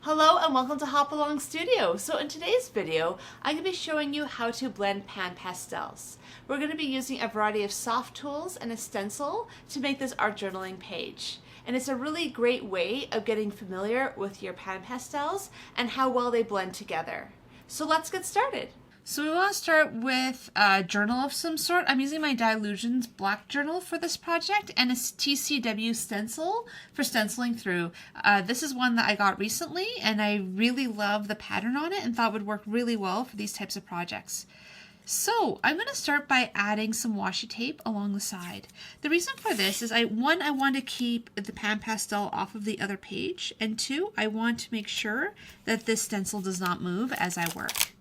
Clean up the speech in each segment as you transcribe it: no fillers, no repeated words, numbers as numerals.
Hello and welcome to Hop Along Studio. So in today's video, I'm going to be showing you how to blend pan pastels. We're going to be using a variety of soft tools and a stencil to make this art journaling page. And it's a really great way of getting familiar with your pan pastels and how well they blend together. So let's get started. So we want to start with a journal of some sort. I'm using my Dylusions black journal for this project and a TCW stencil for stenciling through. This is one that I got recently and I really love the pattern on it and thought would work really well for these types of projects. So I'm going to start by adding some washi tape along the side. The reason for this is I want to keep the pan pastel off of the other page, and two, I want to make sure that this stencil does not move as I work.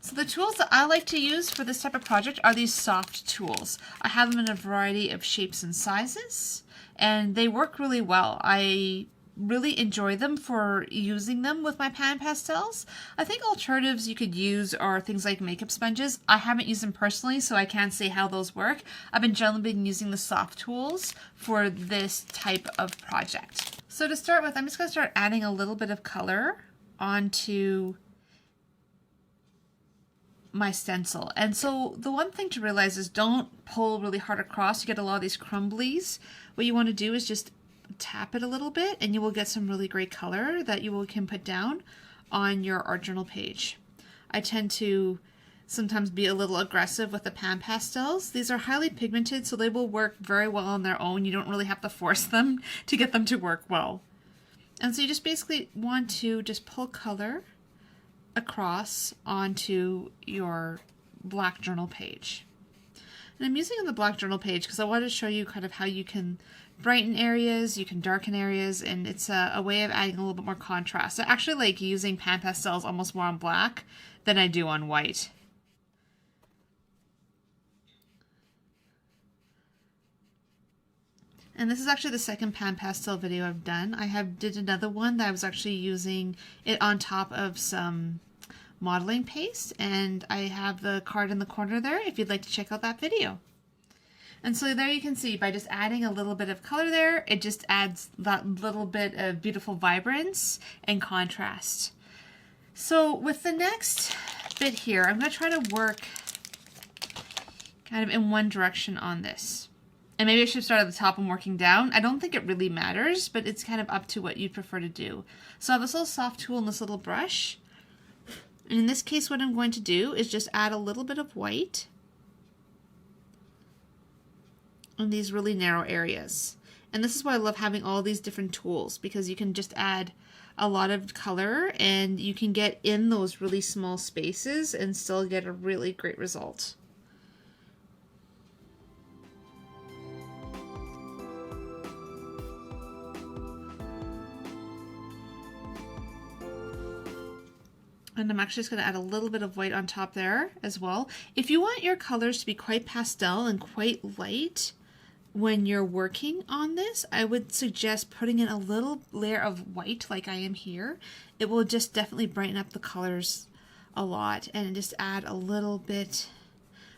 So the tools that I like to use for this type of project are these soft tools. I have them in a variety of shapes and sizes, and they work really well. I really enjoy them for using them with my pan pastels. I think alternatives you could use are things like makeup sponges. I haven't used them personally, so I can't say how those work. I've generally been using the soft tools for this type of project. So to start with, I'm just going to start adding a little bit of color onto my stencil. And so the one thing to realize is don't pull really hard across. You get a lot of these crumblies. What you want to do is just tap it a little bit and you will get some really great color that you can put down on your art journal page. I tend to sometimes be a little aggressive with the pan pastels. These are highly pigmented, so they will work very well on their own. You don't really have to force them to get them to work well. And so you just basically want to just pull color across onto your black journal page. And I'm using the black journal page because I wanted to show you kind of how you can brighten areas, you can darken areas, and it's a way of adding a little bit more contrast. I actually like using pan pastels almost more on black than I do on white. And this is actually the second pan pastel video I've done. I did another one that I was actually using it on top of some modeling paste, and I have the card in the corner there if you'd like to check out that video. And so there you can see by just adding a little bit of color there, it just adds that little bit of beautiful vibrance and contrast. So with the next bit here, I'm going to try to work kind of in one direction on this. And maybe I should start at the top and working down. I don't think it really matters, but it's kind of up to what you'd prefer to do. So I have this little soft tool and this little brush. And in this case, what I'm going to do is just add a little bit of white in these really narrow areas. And this is why I love having all these different tools, because you can just add a lot of color and you can get in those really small spaces and still get a really great result. And I'm actually just going to add a little bit of white on top there as well. If you want your colors to be quite pastel and quite light when you're working on this, I would suggest putting in a little layer of white like I am here. It will just definitely brighten up the colors a lot and just add a little bit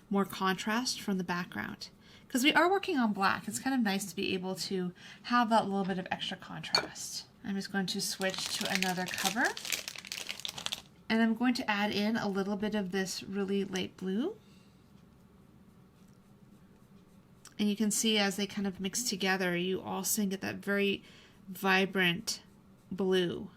more contrast from the background. Because we are working on black, it's kind of nice to be able to have that little bit of extra contrast. I'm just going to switch to another cover. And I'm going to add in a little bit of this really light blue. And you can see as they kind of mix together, you also get that very vibrant blue.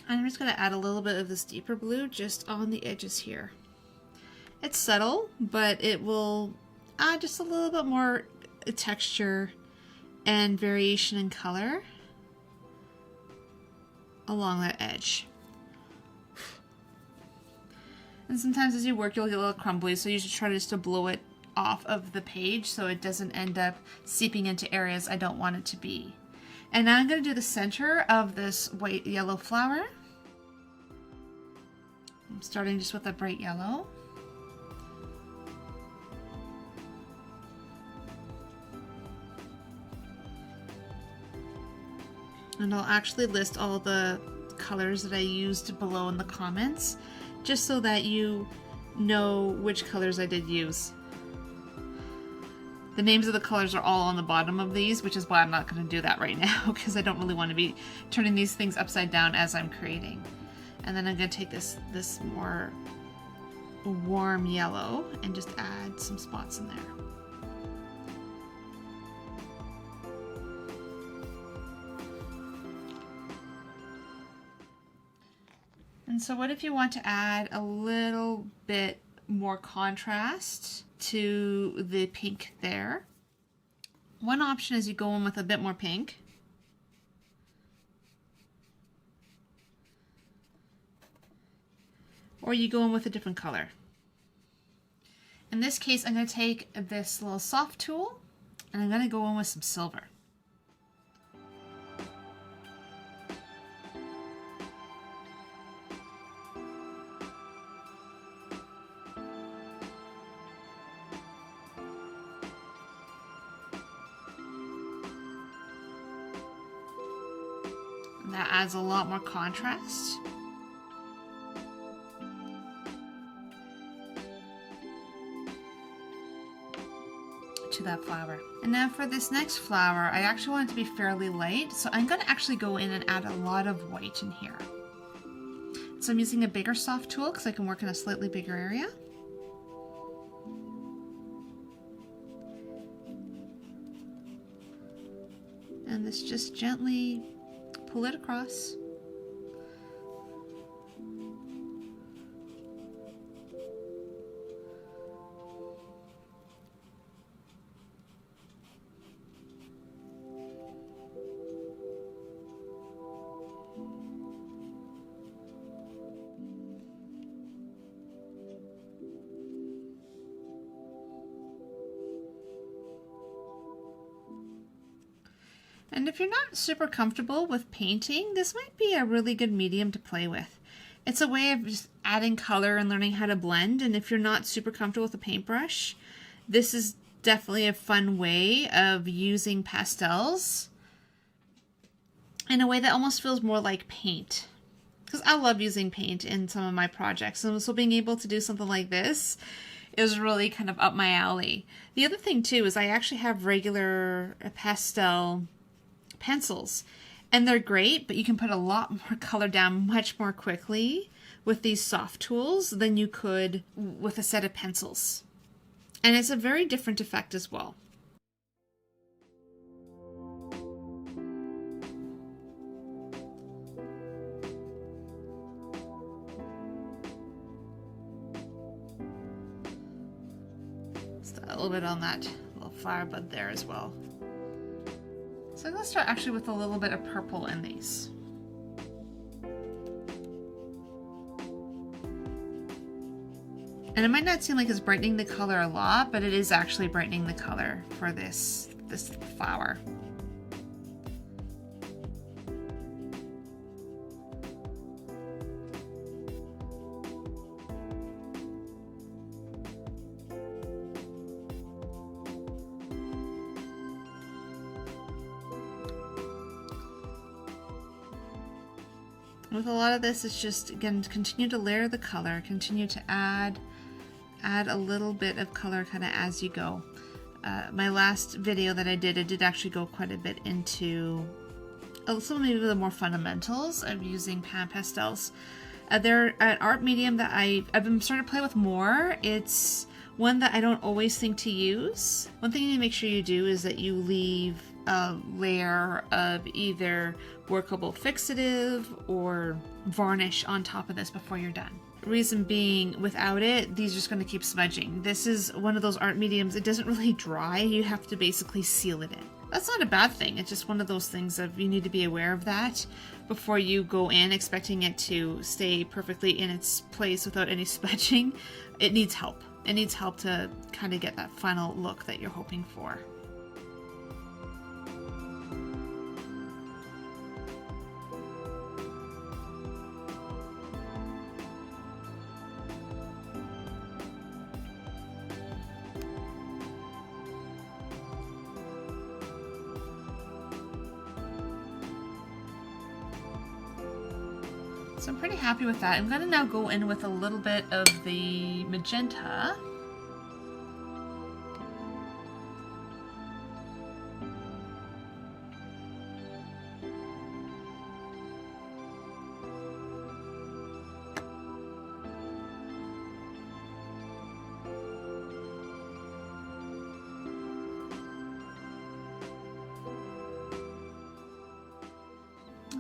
And I'm just going to add a little bit of this deeper blue just on the edges here. It's subtle, but it will add just a little bit more texture and variation in color along that edge. And sometimes as you work, you'll get a little crumbly, so you should try just to blow it off of the page so it doesn't end up seeping into areas I don't want it to be. And now I'm going to do the center of this white yellow flower. I'm starting just with a bright yellow. And I'll actually list all the colors that I used below in the comments, just so that you know which colors I did use. The names of the colors are all on the bottom of these, which is why I'm not going to do that right now, because I don't really want to be turning these things upside down as I'm creating. And then I'm going to take this more warm yellow and just add some spots in there. And so what if you want to add a little bit more contrast to the pink there? One option is you go in with a bit more pink. Or you go in with a different color. In this case, I'm going to take this little soft tool and I'm going to go in with some silver. That adds a lot more contrast. To that flower. And now for this next flower, I actually want it to be fairly light, so I'm going to actually go in and add a lot of white in here. So I'm using a bigger soft tool because I can work in a slightly bigger area. And this just gently pull it across. And if you're not super comfortable with painting, this might be a really good medium to play with. It's a way of just adding color and learning how to blend, and if you're not super comfortable with a paintbrush, this is definitely a fun way of using pastels in a way that almost feels more like paint. Because I love using paint in some of my projects, and so being able to do something like this is really kind of up my alley. The other thing too is I actually have regular pastel pencils, and they're great, but you can put a lot more color down much more quickly with these soft tools than you could with a set of pencils. And it's a very different effect as well. Just a little bit on that little flower bud there as well. So I'm going to start actually with a little bit of purple in these. And it might not seem like it's brightening the color a lot, but it is actually brightening the color for this flower. With a lot of this, it's just, again, continue to layer the color, continue to add a little bit of color kind of as you go. My last video that I did actually go quite a bit into some maybe the more fundamentals of using Pan Pastels. They're an art medium that I've been starting to play with more. It's one that I don't always think to use. One thing you need to make sure you do is that you leave a layer of either workable fixative or varnish on top of this before you're done. Reason being, without it, these are just going to keep smudging. This is one of those art mediums, it doesn't really dry, you have to basically seal it in. That's not a bad thing, it's just one of those things of you need to be aware of that before you go in expecting it to stay perfectly in its place without any smudging. It needs help. it needs help to kind of get that final look that you're hoping for. So I'm pretty happy with that. I'm going to now go in with a little bit of the magenta.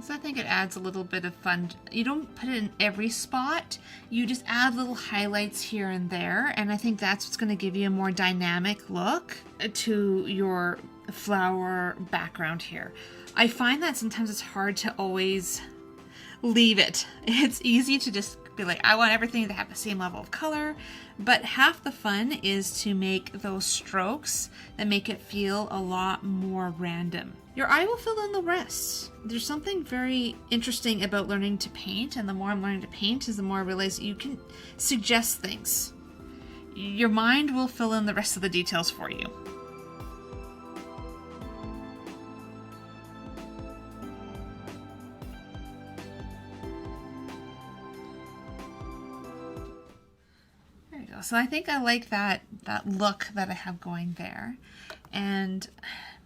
So I think it adds a little bit of fun. You don't put it in every spot, you just add little highlights here and there, and I think that's what's going to give you a more dynamic look to your flower background here. I find that sometimes it's hard to always leave it. It's easy to just be like, I want everything to have the same level of color, but half the fun is to make those strokes that make it feel a lot more random. Your eye will fill in the rest. There's something very interesting about learning to paint, and the more I'm learning to paint is the more I realize you can suggest things. Your mind will fill in the rest of the details for you. There you go. So I think I like that look that I have going there. And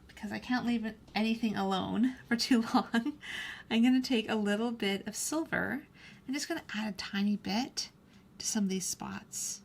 because I can't leave anything alone for too long, I'm going to take a little bit of silver. I'm just going to add a tiny bit to some of these spots.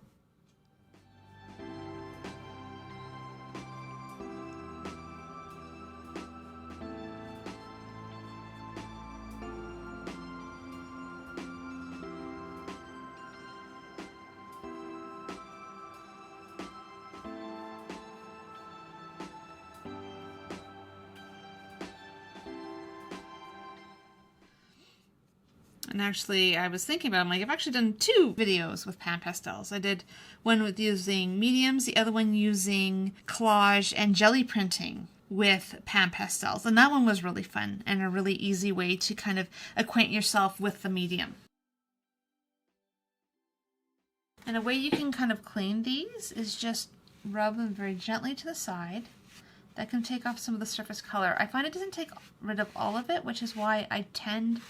And actually, I was thinking about it, I'm like, I've actually done 2 videos with Pan Pastels. I did one with using mediums, the other one using collage and jelly printing with Pan Pastels. And that one was really fun and a really easy way to kind of acquaint yourself with the medium. And a way you can kind of clean these is just rub them very gently to the side. That can take off some of the surface color. I find it doesn't take rid of all of it, which is why I tend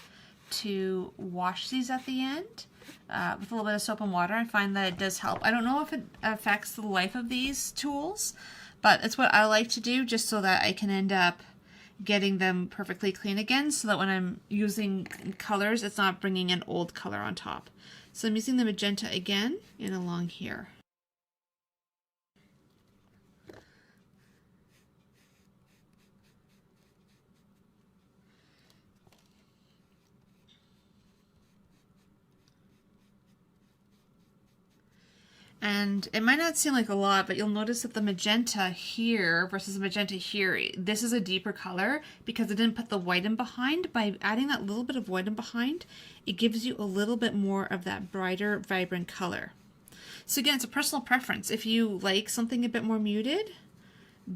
to wash these at the end with a little bit of soap and water. I find that it does help. I don't know if it affects the life of these tools, but it's what I like to do just so that I can end up getting them perfectly clean again, so that when I'm using colors, it's not bringing an old color on top. So I'm using the magenta again and along here. And it might not seem like a lot, but you'll notice that the magenta here versus the magenta here, this is a deeper color because I didn't put the white in behind. By adding that little bit of white in behind, it gives you a little bit more of that brighter, vibrant color. So again, it's a personal preference. If you like something a bit more muted,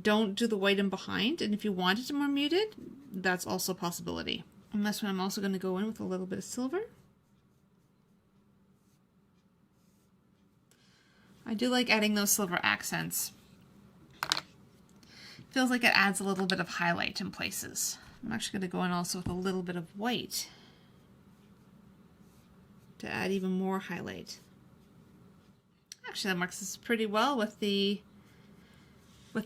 don't do the white in behind. And if you want it more muted, that's also a possibility. And this one I'm also going to go in with a little bit of silver. I do like adding those silver accents. Feels like it adds a little bit of highlight in places. I'm actually going to go in also with a little bit of white to add even more highlight. Actually, that marks this pretty well with the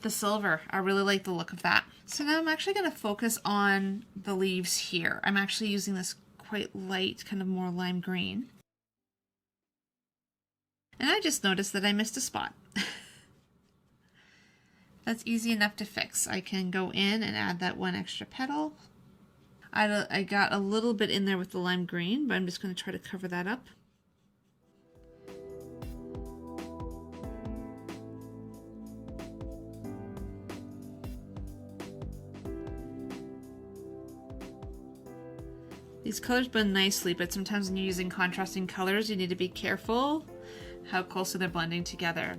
silver. I really like the look of that. So now I'm actually going to focus on the leaves here. I'm actually using this quite light, kind of more lime green. And I just noticed that I missed a spot. That's easy enough to fix. I can go in and add that one extra petal. I got a little bit in there with the lime green, but I'm just going to try to cover that up. These colors blend nicely, but sometimes when you're using contrasting colors, you need to be careful how closely they're blending together.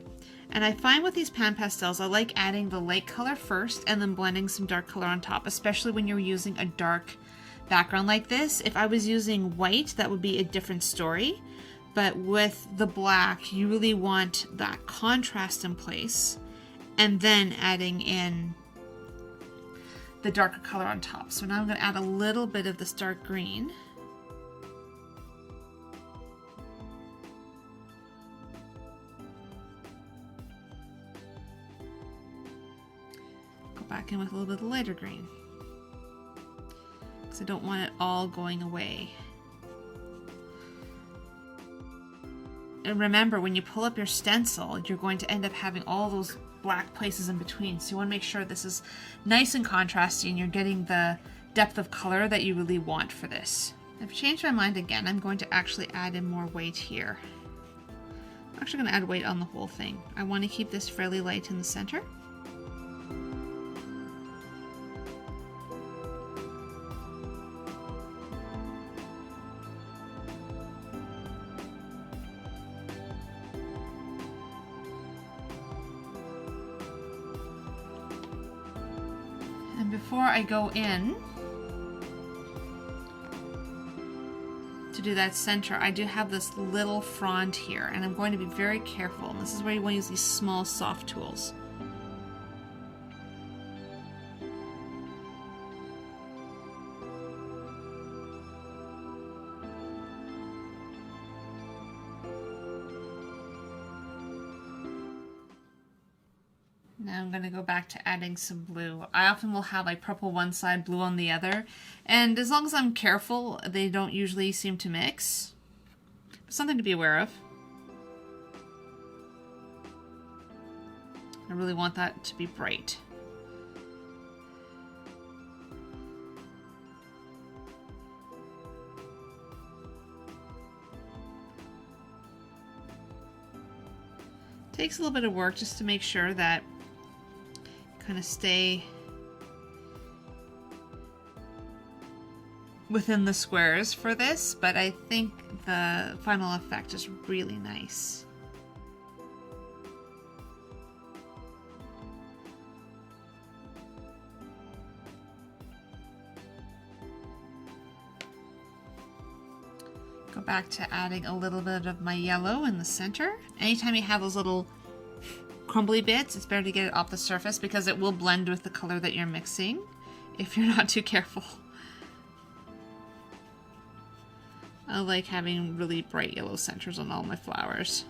And I find with these pan pastels, I like adding the light color first and then blending some dark color on top, especially when you're using a dark background like this. If I was using white, that would be a different story. But with the black, you really want that contrast in place and then adding in the darker color on top. So now I'm going to add a little bit of this dark green. Go back in with a little bit of the lighter green, because I don't want it all going away. And remember, when you pull up your stencil, you're going to end up having all those black places in between. So you want to make sure this is nice and contrasty and you're getting the depth of color that you really want for this. I've changed my mind again. I'm going to actually add in more weight here. I'm actually going to add weight on the whole thing. I want to keep this fairly light in the center. And before I go in to do that center, I do have this little frond here, and I'm going to be very careful. And this is where you want to use these small soft tools. Now I'm going to go back to adding some blue. I often will have like purple one side, blue on the other, and as long as I'm careful, they don't usually seem to mix. Something to be aware of. I really want that to be bright. Takes a little bit of work just to make sure that kind of stay within the squares for this, but I think the final effect is really nice. Go back to adding a little bit of my yellow in the center. Anytime you have those little crumbly bits, it's better to get it off the surface because it will blend with the color that you're mixing if you're not too careful. I like having really bright yellow centers on all my flowers.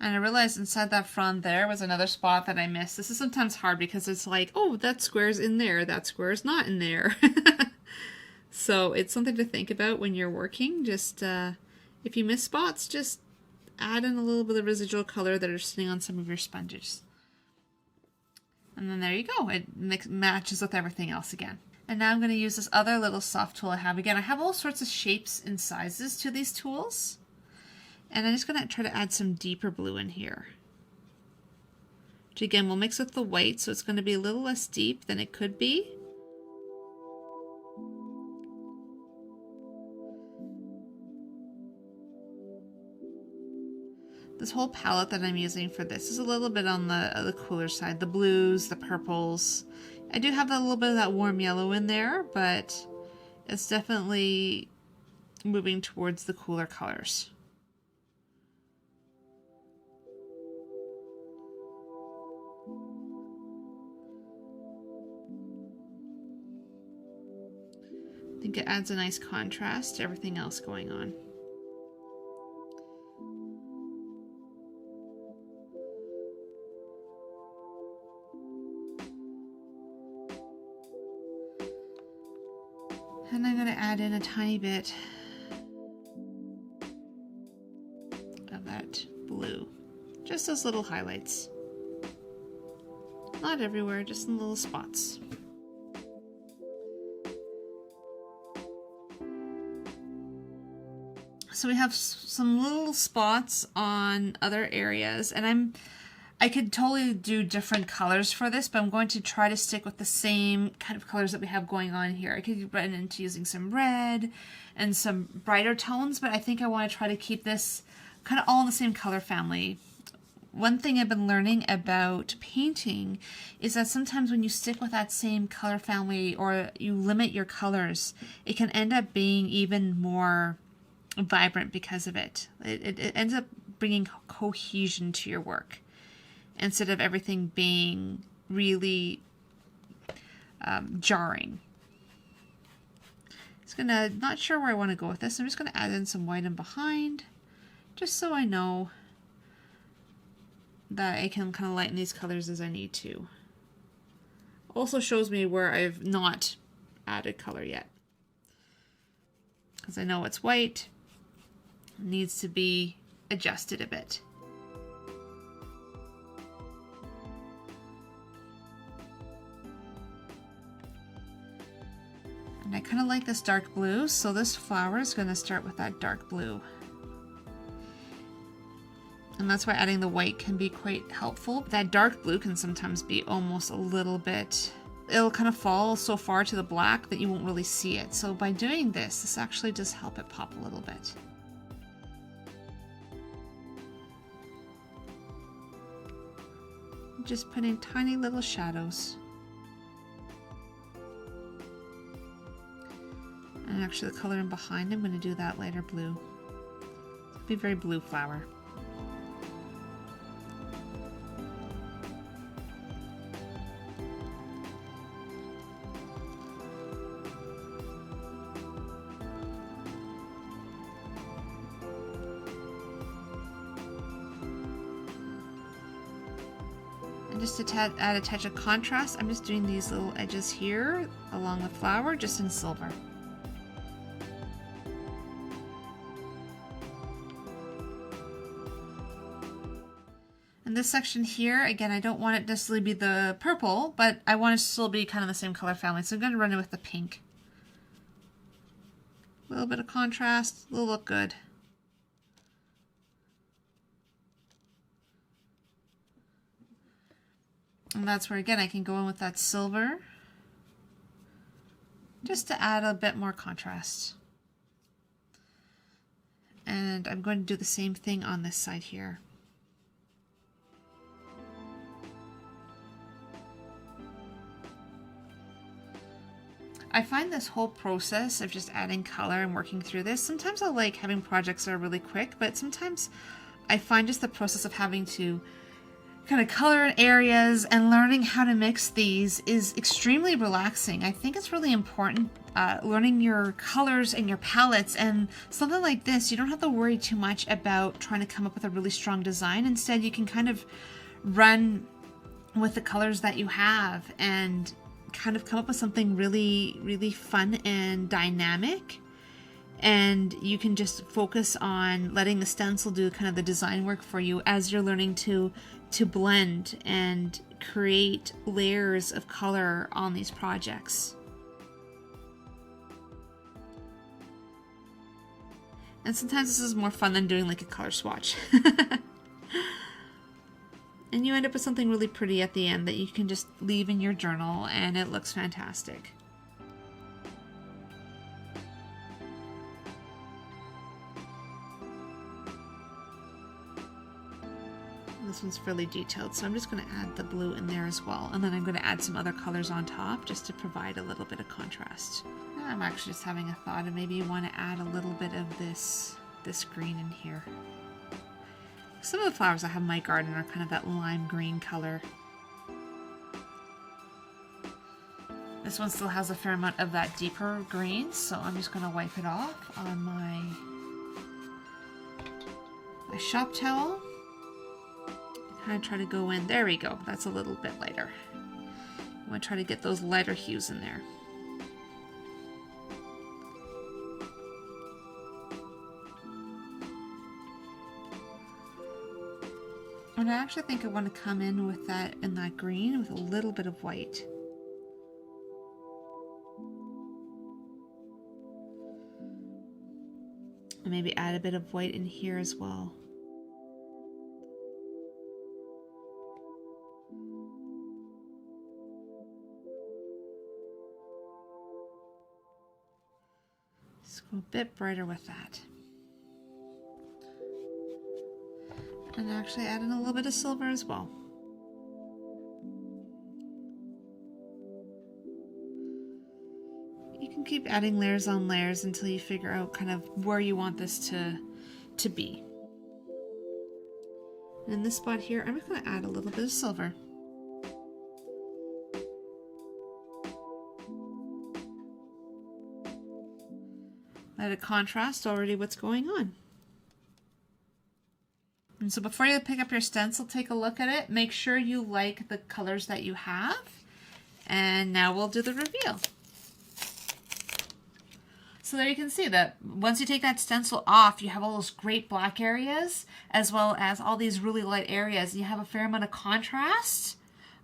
And I realized inside that frond there was another spot that I missed. This is sometimes hard because it's like, oh, that square's in there, that square's not in there. So it's something to think about when you're working. Just if you miss spots, just add in a little bit of residual color that are sitting on some of your sponges. And then there you go. It matches with everything else again. And now I'm going to use this other little soft tool I have. Again, I have all sorts of shapes and sizes to these tools. And I'm just going to try to add some deeper blue in here. Which again, we'll mix with the white, so it's going to be a little less deep than it could be. This whole palette that I'm using for this is a little bit on the cooler side. The blues, the purples. I do have a little bit of that warm yellow in there, but it's definitely moving towards the cooler colors. I think it adds a nice contrast to everything else going on. And I'm going to add in a tiny bit of that blue. Just those little highlights. Not everywhere, just in little spots. So we have some little spots on other areas, and I could totally do different colors for this, but I'm going to try to stick with the same kind of colors that we have going on here. I could run into using some red and some brighter tones, but I think I want to try to keep this kind of all in the same color family. One thing I've been learning about painting is that sometimes when you stick with that same color family or you limit your colors, it can end up being even more vibrant because of it. It ends up bringing cohesion to your work instead of everything being really jarring. Not sure where I want to go with this. I'm just going to add in some white in behind just so I know that I can kind of lighten these colors as I need to. Also shows me where I've not added color yet, because I know it's white. It needs to be adjusted a bit. And I kind of like this dark blue, so this flower is going to start with that dark blue. And that's why adding the white can be quite helpful. That dark blue can sometimes be almost a little bit, it'll kind of fall so far to the black that you won't really see it. So by doing this actually does help it pop a little bit. Just putting tiny little shadows. And actually the color in behind, I'm going to do that lighter blue. It'll be a very blue flower. And just to add a touch of contrast, I'm just doing these little edges here along the flower, just in silver. And this section here, again, I don't want it necessarily to be the purple, but I want it to still be kind of the same color family, so I'm going to run it with the pink. A little bit of contrast, it'll look good. And that's where, again, I can go in with that silver just to add a bit more contrast. And I'm going to do the same thing on this side here. I find this whole process of just adding color and working through this, sometimes I like having projects that are really quick, but sometimes I find just the process of having to kind of color in areas and learning how to mix these is extremely relaxing. I think it's really important learning your colors and your palettes, and something like this, you don't have to worry too much about trying to come up with a really strong design. Instead, you can kind of run with the colors that you have and kind of come up with something really, really fun and dynamic. And you can just focus on letting the stencil do kind of the design work for you as you're learning to blend and create layers of color on these projects. And sometimes this is more fun than doing like a color swatch. And you end up with something really pretty at the end that you can just leave in your journal, and it looks fantastic. This one's fairly detailed, so I'm just going to add the blue in there as well, and then I'm going to add some other colors on top just to provide a little bit of contrast. I'm actually just having a thought of maybe you want to add a little bit of this green in here. Some of the flowers I have in my garden are kind of that lime green color. This one still has a fair amount of that deeper green, so I'm just going to wipe it off on my shop towel. Kind of try to go in. There we go. That's a little bit lighter. I want to try to get those lighter hues in there. And I actually think I want to come in with that green with a little bit of white. maybe add a bit of white in here as well. Just go a bit brighter with that. And actually add in a little bit of silver as well. You can keep adding layers on layers until you figure out kind of where you want this to be. And in this spot here, I'm just going to add a little bit of silver. Let it contrast already what's going on. And so before you pick up your stencil, take a look at it. Make sure you like the colors that you have. And now we'll do the reveal. So there you can see that once you take that stencil off, you have all those great black areas as well as all these really light areas. And you have a fair amount of contrast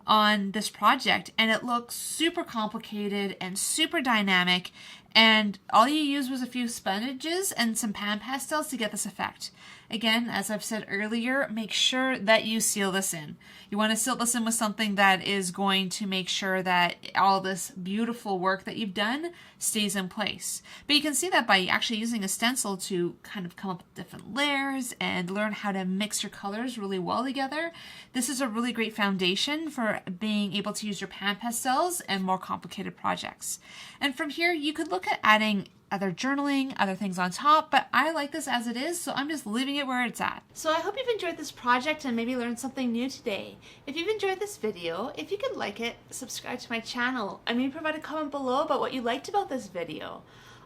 on this project, and it looks super complicated and super dynamic, and all you used was a few sponges and some pan pastels to get this effect. Again, as I've said earlier, make sure that you seal this in. You want to seal this in with something that is going to make sure that all this beautiful work that you've done stays in place. But you can see that by actually using a stencil to kind of come up with different layers and learn how to mix your colors really well together. This is a really great foundation for being able to use your pan pastels and more complicated projects. And from here, you could look at adding other journaling, other things on top, but I like this as it is, so I'm just leaving it where it's at. So I hope you've enjoyed this project and maybe learned something new today. If you've enjoyed this video, if you could like it, subscribe to my channel, and maybe provide a comment below about what you liked about this video.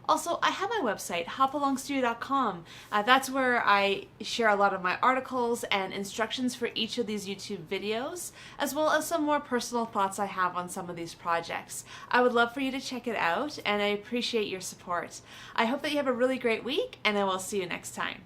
Also, I have my website, hopalongstudio.com. That's where I share a lot of my articles and instructions for each of these YouTube videos, as well as some more personal thoughts I have on some of these projects. I would love for you to check it out, and I appreciate your support. I hope that you have a really great week, and I will see you next time.